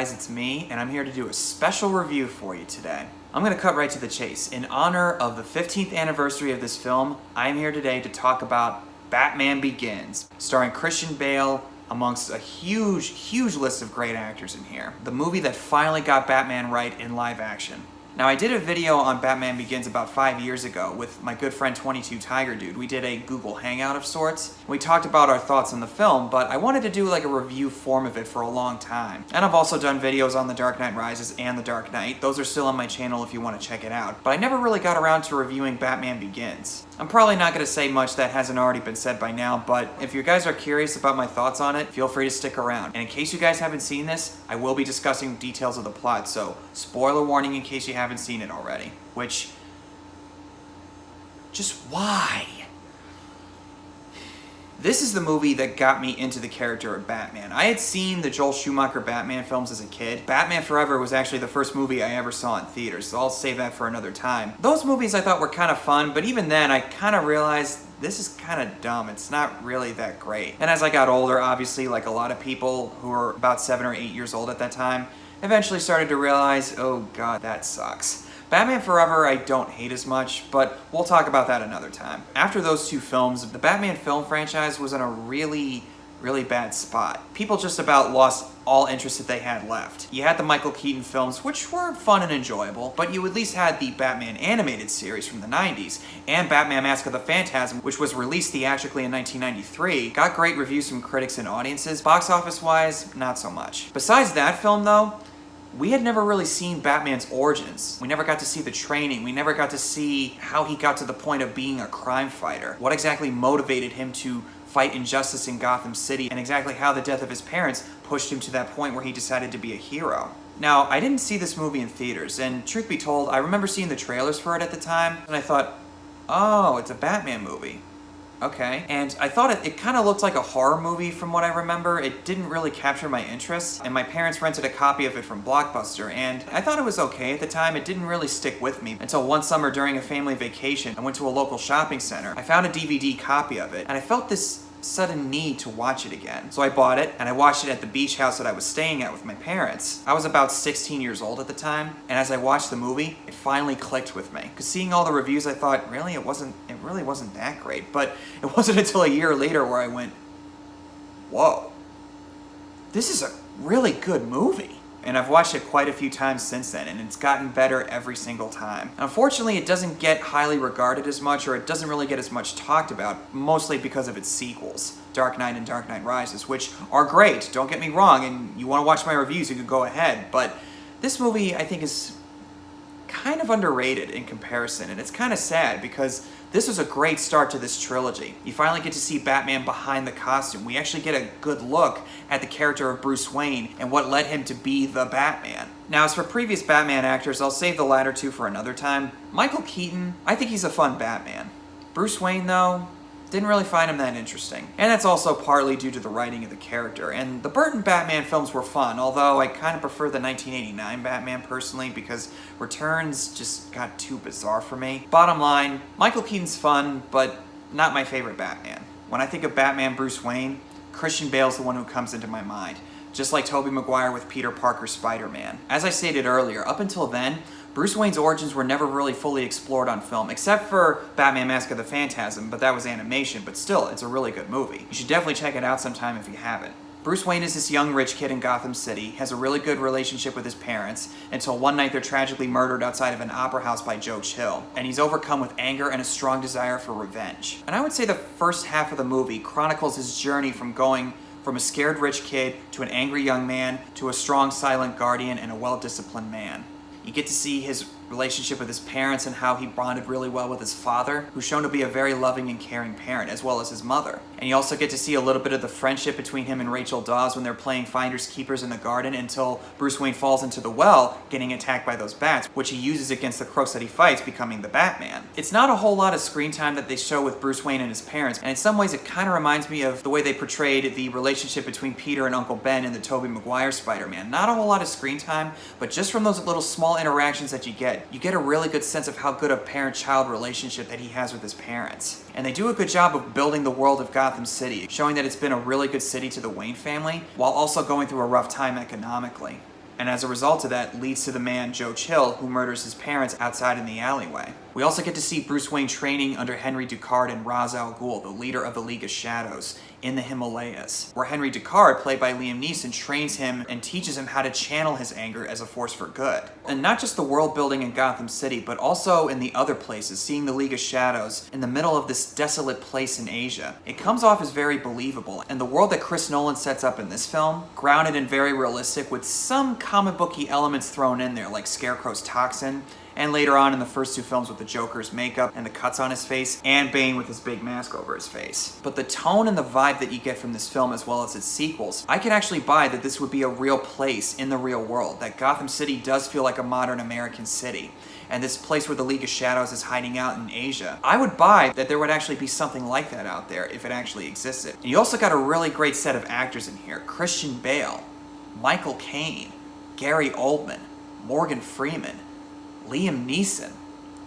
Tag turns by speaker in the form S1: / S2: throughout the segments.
S1: guys, it's me, and I'm here to do a special review for you today. I'm gonna cut right to the chase. In honor of the 15th anniversary of this film, I'm here today to talk about Batman Begins, starring Christian Bale amongst a huge list of great actors in here. The movie that finally got Batman right in live action. Now, I did a video on Batman Begins about 5 years ago with my good friend 22 Tiger Dude. We did a Google Hangout of sorts. We talked about our thoughts on the film, but I wanted to do like a review form of it for a long time. And I've also done videos on The Dark Knight Rises and The Dark Knight. Those are still on my channel if you want to check it out. But I never really got around to reviewing Batman Begins. I'm probably not going to say much that hasn't already been said by now, but if you guys are curious about my thoughts on it, feel free to stick around. And in case you guys haven't seen this, I will be discussing details of the plot, so spoiler warning in case you haven't seen it already. Which, just why? This is the movie that got me into the character of Batman. I had seen the Joel Schumacher Batman films as a kid. Batman Forever was actually the first movie I ever saw in theaters, so I'll save that for another time. Those movies I thought were kind of fun, but even then I kind of realized this is kind of dumb. It's not really that great. And as I got older, obviously, like a lot of people who were about 7 or 8 years old at that time, eventually started to realize, oh god, that sucks. Batman Forever I don't hate as much, but we'll talk about that another time. After those two films, the Batman film franchise was in a really bad spot. People just about lost all interest that they had left. You had the Michael Keaton films, which were fun and enjoyable, but you at least had the Batman animated series from the 90s, and Batman Mask of the Phantasm, which was released theatrically in 1993, got great reviews from critics and audiences. Box office-wise, not so much. Besides that film, though, we had never really seen Batman's origins. We never got to see the training. We never got to see how he got to the point of being a crime fighter. What exactly motivated him to fight injustice in Gotham City, and exactly how the death of his parents pushed him to that point where he decided to be a hero. Now, I didn't see this movie in theaters, and truth be told, I remember seeing the trailers for it at the time, and I thought, oh, it's a Batman movie. Okay. And I thought it kind of looked like a horror movie from what I remember. It didn't really capture my interest, and my parents rented a copy of it from Blockbuster, and I thought it was okay at the time. It didn't really stick with me until one summer during a family vacation. I went to a local shopping center. I found a DVD copy of it, and I felt this sudden need to watch it again. So I bought it, and I watched it at the beach house that I was staying at with my parents. I was about 16 years old at the time, and as I watched the movie, it finally clicked with me. Because seeing all the reviews, I thought, really, it really wasn't that great. But it wasn't until a year later where I went, whoa, this is a really good movie. And I've watched it quite a few times since then, and it's gotten better every single time. Unfortunately, it doesn't get highly regarded as much, or it doesn't really get as much talked about, mostly because of its sequels, Dark Knight and Dark Knight Rises, which are great, don't get me wrong, and you want to watch my reviews, you can go ahead, but this movie, I think, is kind of underrated in comparison, and it's kind of sad because this was a great start to this trilogy. You finally get to see Batman behind the costume. We actually get a good look at the character of Bruce Wayne and what led him to be the Batman. Now, as for previous Batman actors, I'll save the latter two for another time. Michael Keaton, I think he's a fun Batman. Bruce Wayne, though, didn't really find him that interesting. And that's also partly due to the writing of the character. And the Burton Batman films were fun, although I kind of prefer the 1989 Batman personally because Returns just got too bizarre for me. Bottom line, Michael Keaton's fun, but not my favorite Batman. When I think of Batman Bruce Wayne, Christian Bale's the one who comes into my mind, just like Tobey Maguire with Peter Parker's Spider-Man. As I stated earlier, up until then, Bruce Wayne's origins were never really fully explored on film, except for Batman Mask of the Phantasm, but that was animation, but still, it's a really good movie. You should definitely check it out sometime if you haven't. Bruce Wayne is this young rich kid in Gotham City, has a really good relationship with his parents, until one night they're tragically murdered outside of an opera house by Joe Chill, and he's overcome with anger and a strong desire for revenge. And I would say the first half of the movie chronicles his journey from going from a scared rich kid to an angry young man to a strong silent guardian and a well-disciplined man. You get to see his relationship with his parents and how he bonded really well with his father, who's shown to be a very loving and caring parent, as well as his mother. And you also get to see a little bit of the friendship between him and Rachel Dawes when they're playing finders keepers in the garden until Bruce Wayne falls into the well, getting attacked by those bats, which he uses against the crooks that he fights, becoming the Batman. It's not a whole lot of screen time that they show with Bruce Wayne and his parents, and in some ways it kind of reminds me of the way they portrayed the relationship between Peter and Uncle Ben in the Tobey Maguire Spider-Man. Not a whole lot of screen time, but just from those little small interactions that you get a really good sense of how good a parent-child relationship that he has with his parents. And they do a good job of building the world of Gotham City, showing that it's been a really good city to the Wayne family, while also going through a rough time economically. And as a result of that, leads to the man Joe Chill, who murders his parents outside in the alleyway. We also get to see Bruce Wayne training under Henry Ducard and Ra's al Ghul, the leader of the League of Shadows, in the Himalayas, where Henry Ducard, played by Liam Neeson, trains him and teaches him how to channel his anger as a force for good. And not just the world building in Gotham City, but also in the other places, seeing the League of Shadows in the middle of this desolate place in Asia. It comes off as very believable, and the world that Chris Nolan sets up in this film, grounded and very realistic with some comic booky elements thrown in there, like Scarecrow's toxin, and later on in the first two films with the Joker's makeup and the cuts on his face, and Bane with his big mask over his face. But the tone and the vibe that you get from this film, as well as its sequels, I can actually buy that this would be a real place in the real world, that Gotham City does feel like a modern American city. And this place where the League of Shadows is hiding out in Asia, I would buy that there would actually be something like that out there if it actually existed. And you also got a really great set of actors in here. Christian Bale, Michael Caine, Gary Oldman, Morgan Freeman, Liam Neeson,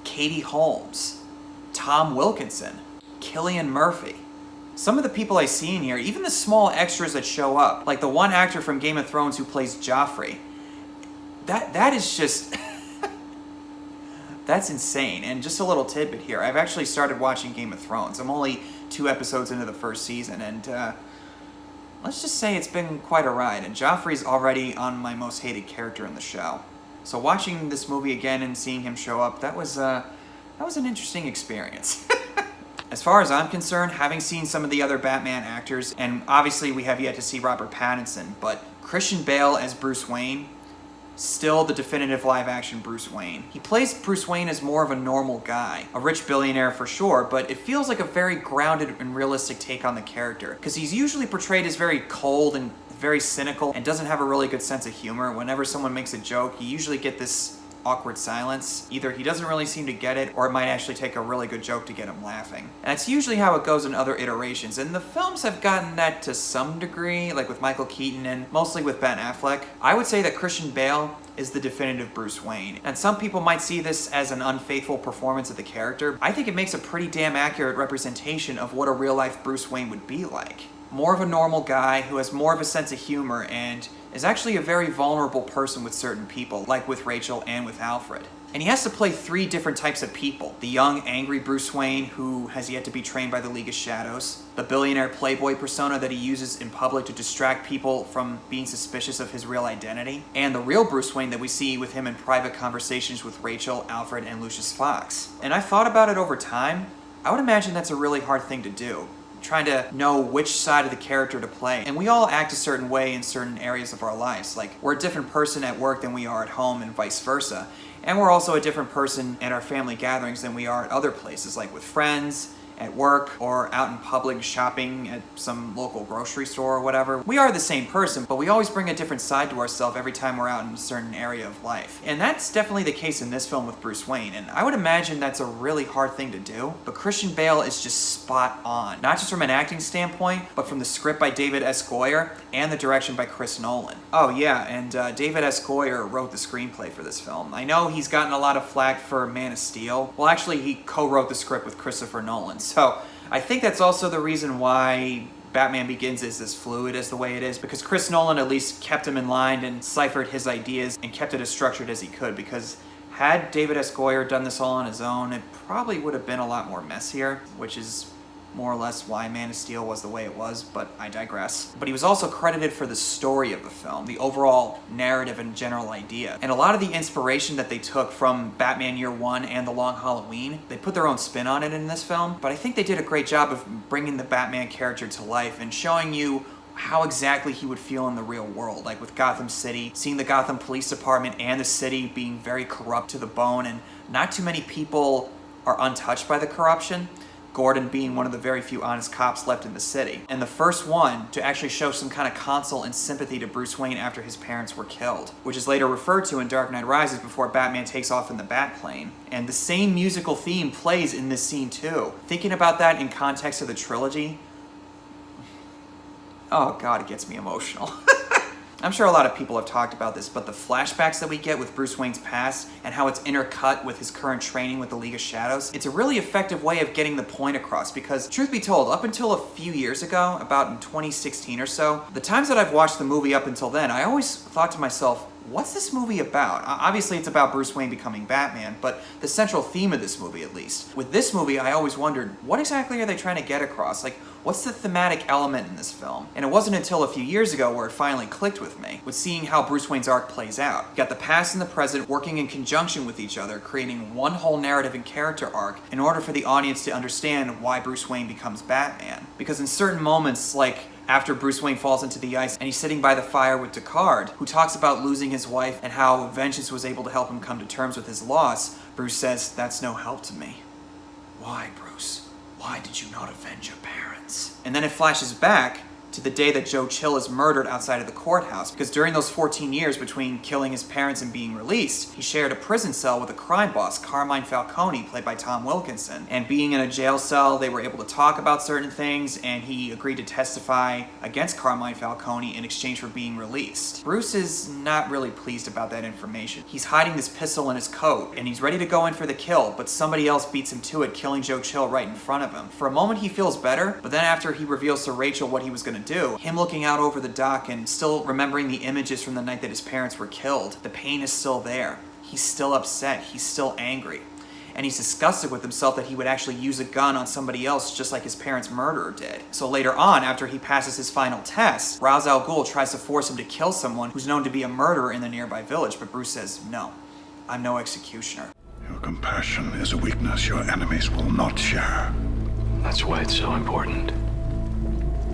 S1: Katie Holmes, Tom Wilkinson, Cillian Murphy. Some of the people I see in here, even the small extras that show up, like the one actor from Game of Thrones who plays Joffrey, that is just... that's insane. And just a little tidbit here, I've actually started watching Game of Thrones. I'm only 2 episodes into the first season, and let's just say it's been quite a ride, and Joffrey's already on my most hated character in the show. So watching this movie again and seeing him show up, that was an interesting experience. As far as I'm concerned, having seen some of the other Batman actors, and obviously we have yet to see Robert Pattinson, but Christian Bale as Bruce Wayne, still the definitive live-action Bruce Wayne. He plays Bruce Wayne as more of a normal guy, a rich billionaire for sure, but it feels like a very grounded and realistic take on the character, because he's usually portrayed as very cold and very cynical and doesn't have a really good sense of humor. Whenever someone makes a joke, you usually get this awkward silence. Either he doesn't really seem to get it, or it might actually take a really good joke to get him laughing. And that's usually how it goes in other iterations, and the films have gotten that to some degree, like with Michael Keaton and mostly with Ben Affleck. I would say that Christian Bale is the definitive Bruce Wayne. And some people might see this as an unfaithful performance of the character. I think it makes a pretty damn accurate representation of what a real-life Bruce Wayne would be like. More of a normal guy who has more of a sense of humor and is actually a very vulnerable person with certain people, like with Rachel and with Alfred. And he has to play 3 different types of people. The young, angry Bruce Wayne, who has yet to be trained by the League of Shadows. The billionaire playboy persona that he uses in public to distract people from being suspicious of his real identity. And the real Bruce Wayne that we see with him in private conversations with Rachel, Alfred, and Lucius Fox. And I thought about it over time. I would imagine that's a really hard thing to do, trying to know which side of the character to play. And we all act a certain way in certain areas of our lives. Like, we're a different person at work than we are at home, and vice versa. And we're also a different person at our family gatherings than we are at other places, like with friends, at work, or out in public shopping at some local grocery store or whatever. We are the same person, but we always bring a different side to ourselves every time we're out in a certain area of life. And that's definitely the case in this film with Bruce Wayne, and I would imagine that's a really hard thing to do, but Christian Bale is just spot on. Not just from an acting standpoint, but from the script by David S. Goyer and the direction by Chris Nolan. Oh yeah, and David S. Goyer wrote the screenplay for this film. I know he's gotten a lot of flack for Man of Steel. Well, actually, he co-wrote the script with Christopher Nolan. So I think that's also the reason why Batman Begins is as fluid as the way it is, because Chris Nolan at least kept him in line and ciphered his ideas and kept it as structured as he could, because had David S. Goyer done this all on his own, it probably would have been a lot more messier, which is more or less why Man of Steel was the way it was, but I digress. But he was also credited for the story of the film, the overall narrative and general idea. And a lot of the inspiration that they took from Batman Year One and The Long Halloween, they put their own spin on it in this film, but I think they did a great job of bringing the Batman character to life and showing you how exactly he would feel in the real world, like with Gotham City, seeing the Gotham Police Department and the city being very corrupt to the bone, and not too many people are untouched by the corruption. Gordon being one of the very few honest cops left in the city. And the first one to actually show some kind of console and sympathy to Bruce Wayne after his parents were killed, which is later referred to in Dark Knight Rises before Batman takes off in the Batplane. And the same musical theme plays in this scene too. Thinking about that in context of the trilogy, oh god, it gets me emotional. I'm sure a lot of people have talked about this, but the flashbacks that we get with Bruce Wayne's past and how it's intercut with his current training with the League of Shadows, it's a really effective way of getting the point across, because truth be told, up until a few years ago, about in 2016 or so, the times that I've watched the movie up until then, I always thought to myself, what's this movie about? Obviously it's about Bruce Wayne becoming Batman, but the central theme of this movie, at least. With this movie, I always wondered, what exactly are they trying to get across? Like, what's the thematic element in this film? And it wasn't until a few years ago where it finally clicked with me, with seeing how Bruce Wayne's arc plays out. You got the past and the present working in conjunction with each other, creating one whole narrative and character arc in order for the audience to understand why Bruce Wayne becomes Batman. Because in certain moments, like after Bruce Wayne falls into the ice and he's sitting by the fire with Deckard, who talks about losing his wife and how vengeance was able to help him come to terms with his loss, Bruce says, "That's no help to me." Why, Bruce? Why did you not avenge your parents? And then it flashes back to the day that Joe Chill is murdered outside of the courthouse, because during those 14 years between killing his parents and being released, he shared a prison cell with a crime boss, Carmine Falcone, played by Tom Wilkinson. And being in a jail cell, they were able to talk about certain things, and he agreed to testify against Carmine Falcone in exchange for being released. Bruce is not really pleased about that information. He's hiding this pistol in his coat, and he's ready to go in for the kill, but somebody else beats him to it, killing Joe Chill right in front of him. For a moment he feels better, but then after he reveals to Rachel what he was going to do, him looking out over the dock and still remembering the images from the night that his parents were killed, the pain is still there. He's still upset, he's still angry. And he's disgusted with himself that he would actually use a gun on somebody else just like his parents' murderer did. So later on, after he passes his final test, Ra's al Ghul tries to force him to kill someone who's known to be a murderer in the nearby village, but Bruce says, "No, I'm no executioner."
S2: Your compassion is a weakness your enemies will not share.
S3: That's why it's so important.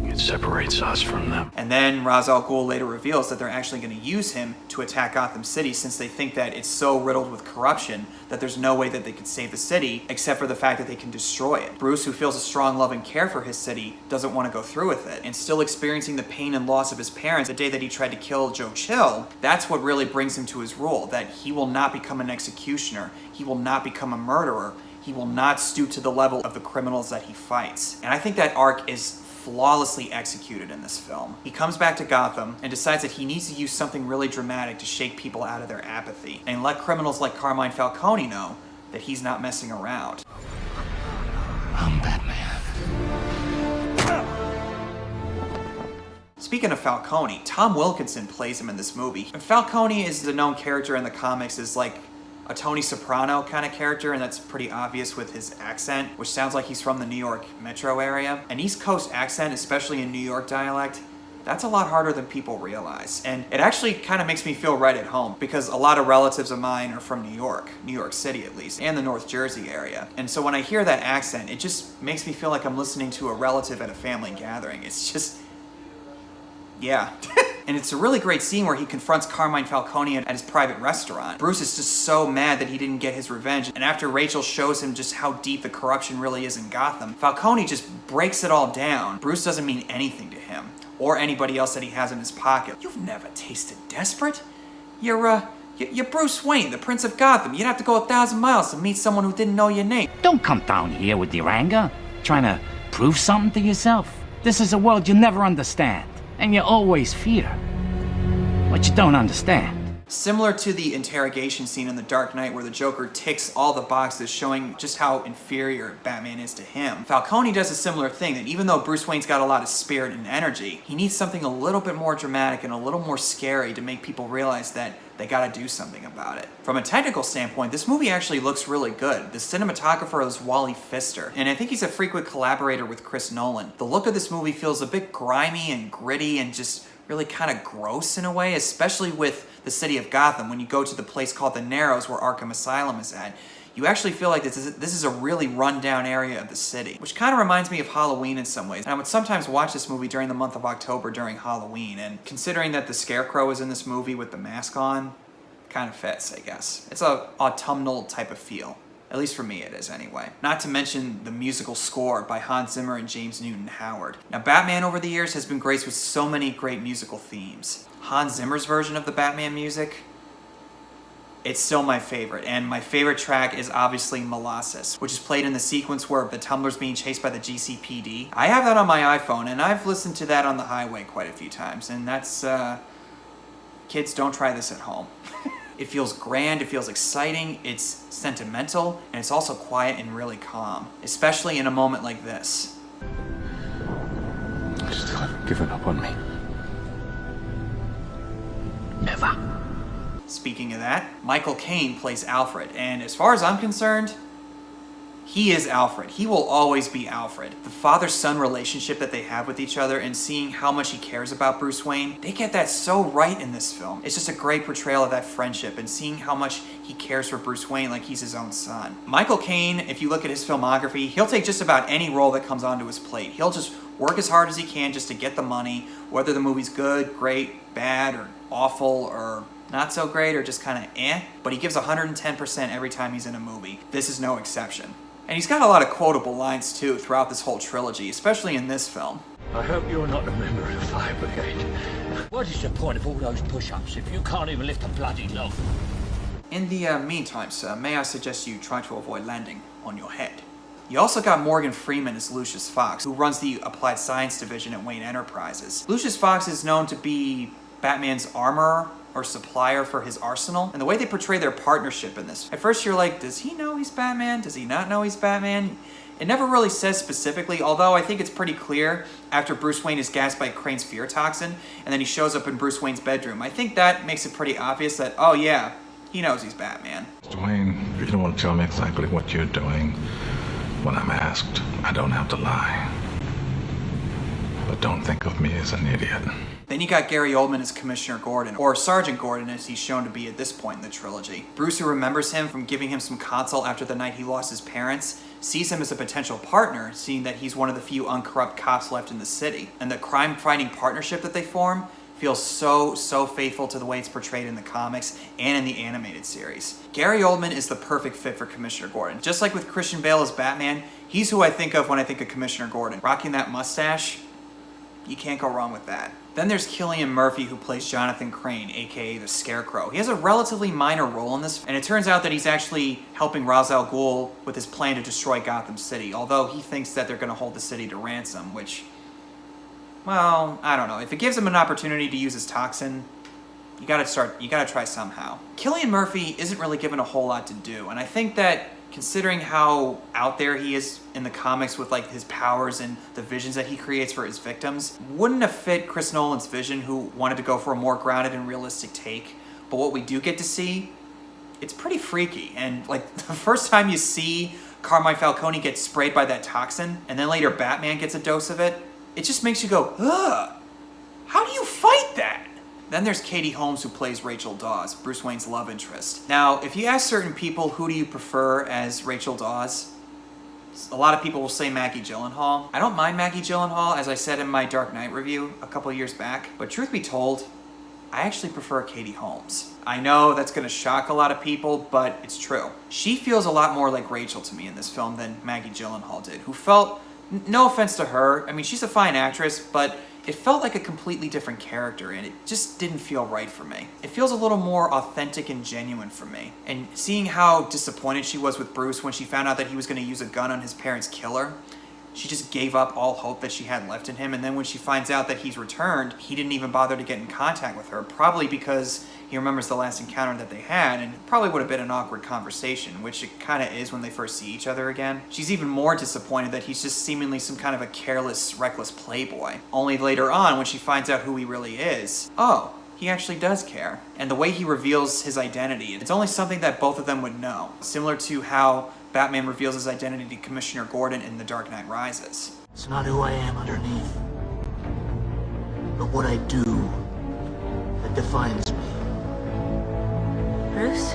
S3: It separates us from them.
S1: And then Ra's al Ghul later reveals that they're actually going to use him to attack Gotham City, since they think that it's so riddled with corruption that there's no way that they could save the city except for the fact that they can destroy it. Bruce, who feels a strong love and care for his city, doesn't want to go through with it. And still experiencing the pain and loss of his parents the day that he tried to kill Joe Chill, that's what really brings him to his role, that he will not become an executioner. He will not become a murderer. He will not stoop to the level of the criminals that he fights. And I think that arc is flawlessly executed in this film. He comes back to Gotham and decides that he needs to use something really dramatic to shake people out of their apathy and let criminals like Carmine Falcone know that he's not messing around.
S2: I'm Batman.
S1: Speaking of Falcone, Tom Wilkinson plays him in this movie. And Falcone is the known character in the comics as like a Tony Soprano kind of character, and that's pretty obvious with his accent, which sounds like he's from the New York metro area. An East Coast accent, especially in New York dialect, that's a lot harder than people realize. And it actually kind of makes me feel right at home, because a lot of relatives of mine are from New York City at least, and the North Jersey area. And so when I hear that accent, it just makes me feel like I'm listening to a relative at a family gathering. It's just, yeah. And it's a really great scene where he confronts Carmine Falcone at his private restaurant. Bruce is just so mad that he didn't get his revenge, and after Rachel shows him just how deep the corruption really is in Gotham, Falcone just breaks it all down. Bruce doesn't mean anything to him, or anybody else that he has in his pocket. You've never tasted desperate. You're Bruce Wayne, the Prince of Gotham. You'd have to go 1,000 miles to meet someone who didn't know your name.
S4: Don't come down here with your anger, trying to prove something to yourself. This is a world you'll never understand, and you always fear what you don't understand.
S1: Similar to the interrogation scene in The Dark Knight where the Joker ticks all the boxes showing just how inferior Batman is to him, Falcone does a similar thing, that even though Bruce Wayne's got a lot of spirit and energy, he needs something a little bit more dramatic and a little more scary to make people realize that they gotta do something about it. From a technical standpoint, this movie actually looks really good. The cinematographer is Wally Pfister, and I think he's a frequent collaborator with Chris Nolan. The look of this movie feels a bit grimy and gritty and just really kind of gross in a way, especially with the city of Gotham. When you go to the place called the Narrows where Arkham Asylum is at, you actually feel like this is a really run-down area of the city, which kind of reminds me of Halloween in some ways. And I would sometimes watch this movie during the month of October during Halloween, and considering that the Scarecrow is in this movie with the mask on, kind of fits, I guess. It's a autumnal type of feel. At least for me it is anyway. Not to mention the musical score by Hans Zimmer and James Newton Howard. Now, Batman over the years has been graced with so many great musical themes. Hans Zimmer's version of the Batman music, it's still my favorite, and my favorite track is obviously Molasses, which is played in the sequence where the Tumbler's being chased by the GCPD. I have that on my iPhone, and I've listened to that on the highway quite a few times, and that's, kids, don't try this at home. It feels grand, it feels exciting, it's sentimental, and it's also quiet and really calm, especially in a moment like this.
S3: You still haven't given up on me.
S4: Never.
S1: Speaking of that, Michael Caine plays Alfred, and as far as I'm concerned, he is Alfred. He will always be Alfred. The father-son relationship that they have with each other and seeing how much he cares about Bruce Wayne, they get that so right in this film. It's just a great portrayal of that friendship and seeing how much he cares for Bruce Wayne like he's his own son. Michael Caine, if you look at his filmography, he'll take just about any role that comes onto his plate. He'll just work as hard as he can just to get the money, whether the movie's good, great, bad, or awful, or not so great, or just kind of eh. But he gives 110% every time he's in a movie. This is no exception. And he's got a lot of quotable lines too throughout this whole trilogy, especially in this film.
S5: I hope you're not a member of the fire brigade. What is the point of all those push-ups if you can't even lift a bloody log?
S1: In the meantime, sir, may I suggest you try to avoid landing on your head? You also got Morgan Freeman as Lucius Fox, who runs the Applied Science Division at Wayne Enterprises. Lucius Fox is known to be Batman's armorer or supplier for his arsenal, and the way they portray their partnership in this. At first you're like, does he know he's Batman? Does he not know he's Batman? It never really says specifically, although I think it's pretty clear after Bruce Wayne is gassed by Crane's fear toxin, and then he shows up in Bruce Wayne's bedroom. I think that makes it pretty obvious that, oh yeah, he knows he's Batman.
S2: Mr. Wayne, if you don't want to tell me exactly what you're doing when I'm asked, I don't have to lie. But don't think of me as an idiot.
S1: Then you got Gary Oldman as Commissioner Gordon, or Sergeant Gordon as he's shown to be at this point in the trilogy. Bruce, who remembers him from giving him some consult after the night he lost his parents, sees him as a potential partner, seeing that he's one of the few uncorrupt cops left in the city. And the crime-fighting partnership that they form feels so faithful to the way it's portrayed in the comics and in the animated series. Gary Oldman is the perfect fit for Commissioner Gordon. Just like with Christian Bale as Batman, he's who I think of when I think of Commissioner Gordon. Rocking that mustache, you can't go wrong with that. Then there's Cillian Murphy, who plays Jonathan Crane, aka the Scarecrow. He has a relatively minor role in this, and it turns out that he's actually helping Ra's al Ghul with his plan to destroy Gotham City, although he thinks that they're going to hold the city to ransom, which, well, I don't know. If it gives him an opportunity to use his toxin, you gotta try somehow. Cillian Murphy isn't really given a whole lot to do, and I think that considering how out there he is in the comics with like his powers and the visions that he creates for his victims, wouldn't have fit Chris Nolan's vision, who wanted to go for a more grounded and realistic take. But what we do get to see, it's pretty freaky. And like the first time you see Carmine Falcone get sprayed by that toxin, and then later Batman gets a dose of it, it just makes you go, ugh, how do you fight that? Then there's Katie Holmes, who plays Rachel Dawes, Bruce Wayne's love interest. Now, if you ask certain people who do you prefer as Rachel Dawes, a lot of people will say Maggie Gyllenhaal. I don't mind Maggie Gyllenhaal, as I said in my Dark Knight review a couple of years back, but truth be told, I actually prefer Katie Holmes. I know that's gonna shock a lot of people, but it's true. She feels a lot more like Rachel to me in this film than Maggie Gyllenhaal did, who felt, no offense to her, I mean, she's a fine actress, but it felt like a completely different character, and it just didn't feel right for me. It feels a little more authentic and genuine for me. And seeing how disappointed she was with Bruce when she found out that he was going to use a gun on his parents' killer, she just gave up all hope that she had left in him. And then when she finds out that he's returned, he didn't even bother to get in contact with her, probably because he remembers the last encounter that they had, and it probably would have been an awkward conversation, which it kind of is when they first see each other again. She's even more disappointed that he's just seemingly some kind of a careless, reckless playboy. Only later on, when she finds out who he really is, oh, he actually does care. And the way he reveals his identity, it's only something that both of them would know. Similar to how Batman reveals his identity to Commissioner Gordon in The Dark Knight Rises.
S5: It's not who I am underneath, but what I do that defines me.
S6: Bruce?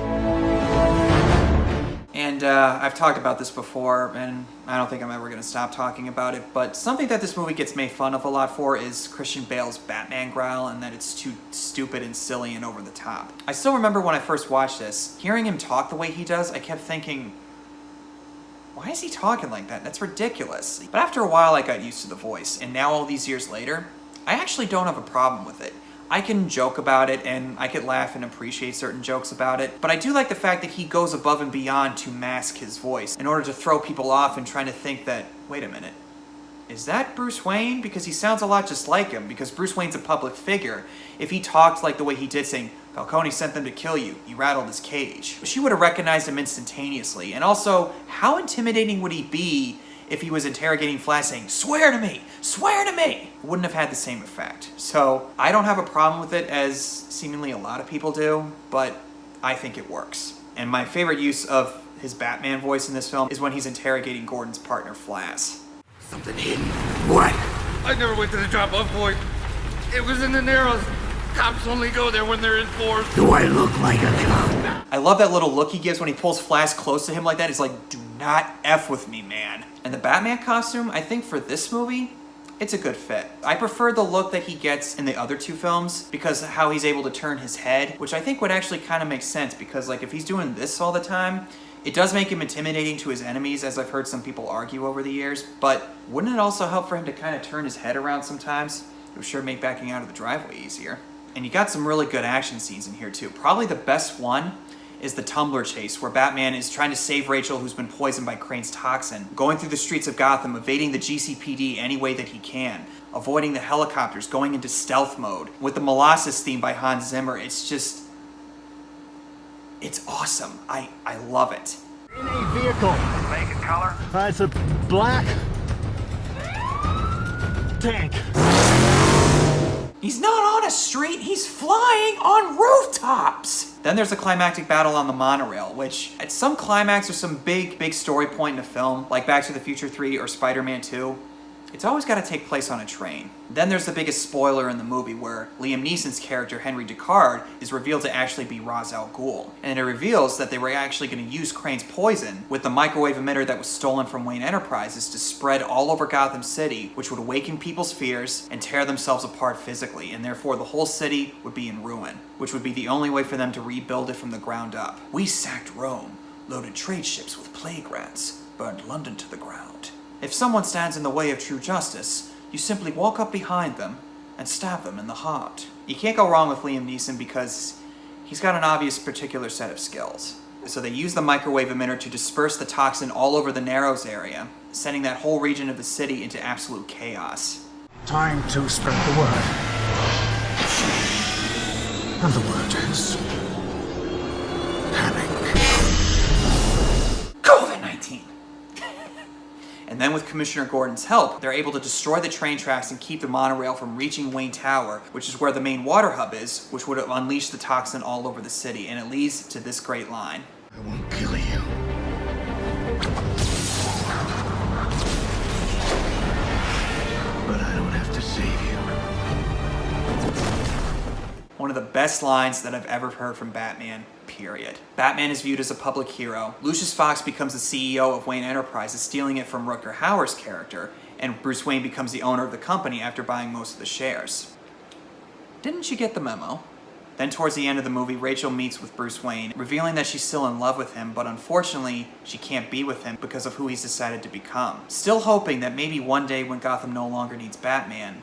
S1: And I've talked about this before, and I don't think I'm ever going to stop talking about it, but something that this movie gets made fun of a lot for is Christian Bale's Batman growl, and that it's too stupid and silly and over the top. I still remember when I first watched this, hearing him talk the way he does, I kept thinking, why is he talking like that? That's ridiculous. But after a while, I got used to the voice, and now all these years later, I actually don't have a problem with it. I can joke about it, and I could laugh and appreciate certain jokes about it, but I do like the fact that he goes above and beyond to mask his voice in order to throw people off and trying to think that, wait a minute, is that Bruce Wayne? Because he sounds a lot just like him, because Bruce Wayne's a public figure. If he talked like the way he did, saying, Falcone sent them to kill you, you rattled his cage, she would have recognized him instantaneously. And also, how intimidating would he be if he was interrogating Flash saying, "Swear to me! Swear to me!" It wouldn't have had the same effect. So I don't have a problem with it, as seemingly a lot of people do, but I think it works. And my favorite use of his Batman voice in this film is when he's interrogating Gordon's partner, Flash.
S6: Something hidden. What?
S7: I never went to the drop-off point. It was in the Narrows. Cops only go there when they're in force.
S6: Do I look like a cop?
S1: I love that little look he gives when he pulls Flash close to him like that. He's like, do not F with me, man. And the Batman costume, I think for this movie, it's a good fit. I prefer the look that he gets in the other two films because of how he's able to turn his head, which I think would actually kind of make sense because like if he's doing this all the time, it does make him intimidating to his enemies, as I've heard some people argue over the years, but wouldn't it also help for him to kind of turn his head around sometimes? It would sure make backing out of the driveway easier. And you got some really good action scenes in here too. Probably the best one is the tumbler chase, where Batman is trying to save Rachel, who's been poisoned by Crane's toxin, going through the streets of Gotham, evading the GCPD any way that he can, avoiding the helicopters, going into stealth mode. With the Molasses theme by Hans Zimmer, it's awesome. I love it.
S8: In a vehicle.
S7: Make and color.
S8: It's a black tank.
S1: He's not on a street, he's flying on rooftops! Then there's a climactic battle on the monorail, which at some climax or some big story point in a film, like Back to the Future 3 or Spider-Man 2, it's always got to take place on a train. Then there's the biggest spoiler in the movie where Liam Neeson's character, Henry Deckard, is revealed to actually be Ra's al Ghul. And it reveals that they were actually going to use Crane's poison with the microwave emitter that was stolen from Wayne Enterprises to spread all over Gotham City, which would awaken people's fears and tear themselves apart physically, and therefore the whole city would be in ruin, which would be the only way for them to rebuild it from the ground up. We sacked Rome, loaded trade ships with plague rats, burned London to the ground. If someone stands in the way of true justice, you simply walk up behind them and stab them in the heart. You can't go wrong with Liam Neeson because he's got an obvious particular set of skills. So they use the microwave emitter to disperse the toxin all over the Narrows area, sending that whole region of the city into absolute chaos.
S8: Time to spread the word. And the word is panic.
S1: COVID-19! And then with Commissioner Gordon's help, they're able to destroy the train tracks and keep the monorail from reaching Wayne Tower, which is where the main water hub is, which would unleash the toxin all over the city. And it leads to this great line.
S6: I won't kill you. But I don't have to save you.
S1: One of the best lines that I've ever heard from Batman, period. Batman is viewed as a public hero. Lucius Fox becomes the CEO of Wayne Enterprises, stealing it from Rutger Hauer's character, and Bruce Wayne becomes the owner of the company after buying most of the shares. Didn't you get the memo? Then towards the end of the movie, Rachel meets with Bruce Wayne, revealing that she's still in love with him, but unfortunately, she can't be with him because of who he's decided to become. Still hoping that maybe one day when Gotham no longer needs Batman,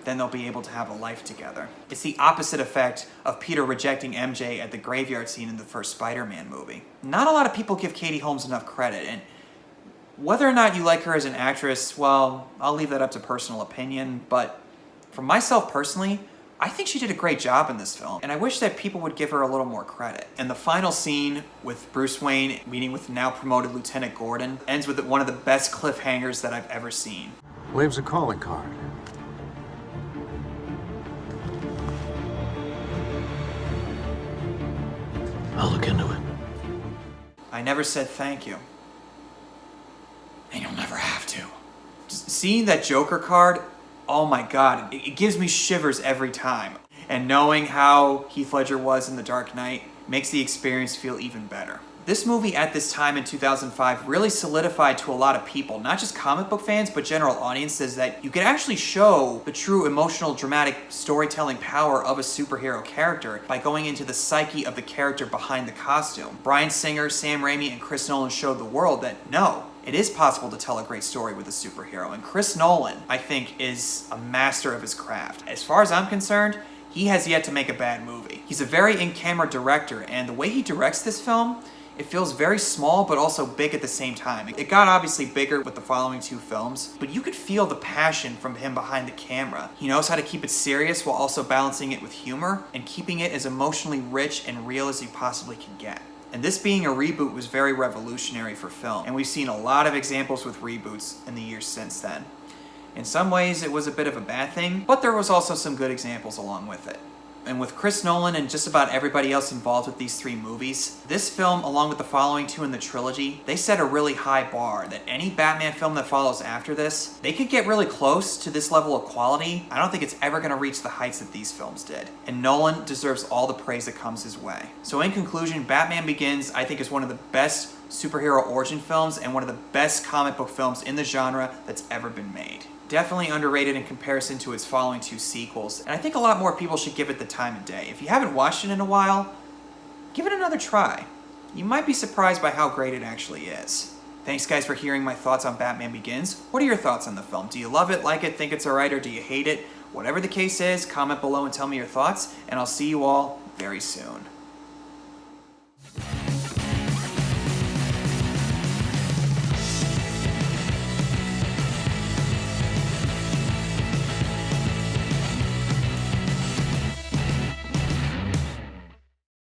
S1: then they'll be able to have a life together. It's the opposite effect of Peter rejecting MJ at the graveyard scene in the first Spider-Man movie. Not a lot of people give Katie Holmes enough credit, and whether or not you like her as an actress, well, I'll leave that up to personal opinion, but for myself personally, I think she did a great job in this film, and I wish that people would give her a little more credit. And the final scene with Bruce Wayne meeting with now promoted Lieutenant Gordon ends with one of the best cliffhangers that I've ever seen.
S9: Waves a calling card.
S3: I'll look into it.
S1: I never said thank you. And you'll never have to. Just seeing that Joker card, oh my god, it gives me shivers every time. And knowing how Heath Ledger was in The Dark Knight makes the experience feel even better. This movie at this time in 2005 really solidified to a lot of people, not just comic book fans, but general audiences, that you could actually show the true emotional, dramatic storytelling power of a superhero character by going into the psyche of the character behind the costume. Bryan Singer, Sam Raimi, and Chris Nolan showed the world that no, it is possible to tell a great story with a superhero. And Chris Nolan, I think, is a master of his craft. As far as I'm concerned, he has yet to make a bad movie. He's a very in-camera director, and the way he directs this film, it feels very small, but also big at the same time. It got obviously bigger with the following two films, but you could feel the passion from him behind the camera. He knows how to keep it serious while also balancing it with humor and keeping it as emotionally rich and real as you possibly can get. And this being a reboot was very revolutionary for film, and we've seen a lot of examples with reboots in the years since then. In some ways, it was a bit of a bad thing, but there was also some good examples along with it. And with Chris Nolan and just about everybody else involved with these 3 movies, this film, along with the following 2 in the trilogy, they set a really high bar that any Batman film that follows after this, they could get really close to this level of quality. I don't think it's ever going to reach the heights that these films did. And Nolan deserves all the praise that comes his way. So in conclusion, Batman Begins, I think, is one of the best superhero origin films and one of the best comic book films in the genre that's ever been made. Definitely underrated in comparison to its following 2 sequels, and I think a lot more people should give it the time of day. If you haven't watched it in a while, give it another try. You might be surprised by how great it actually is. Thanks guys for hearing my thoughts on Batman Begins. What are your thoughts on the film? Do you love it, like it, think it's alright, or do you hate it? Whatever the case is, comment below and tell me your thoughts, and I'll see you all very soon.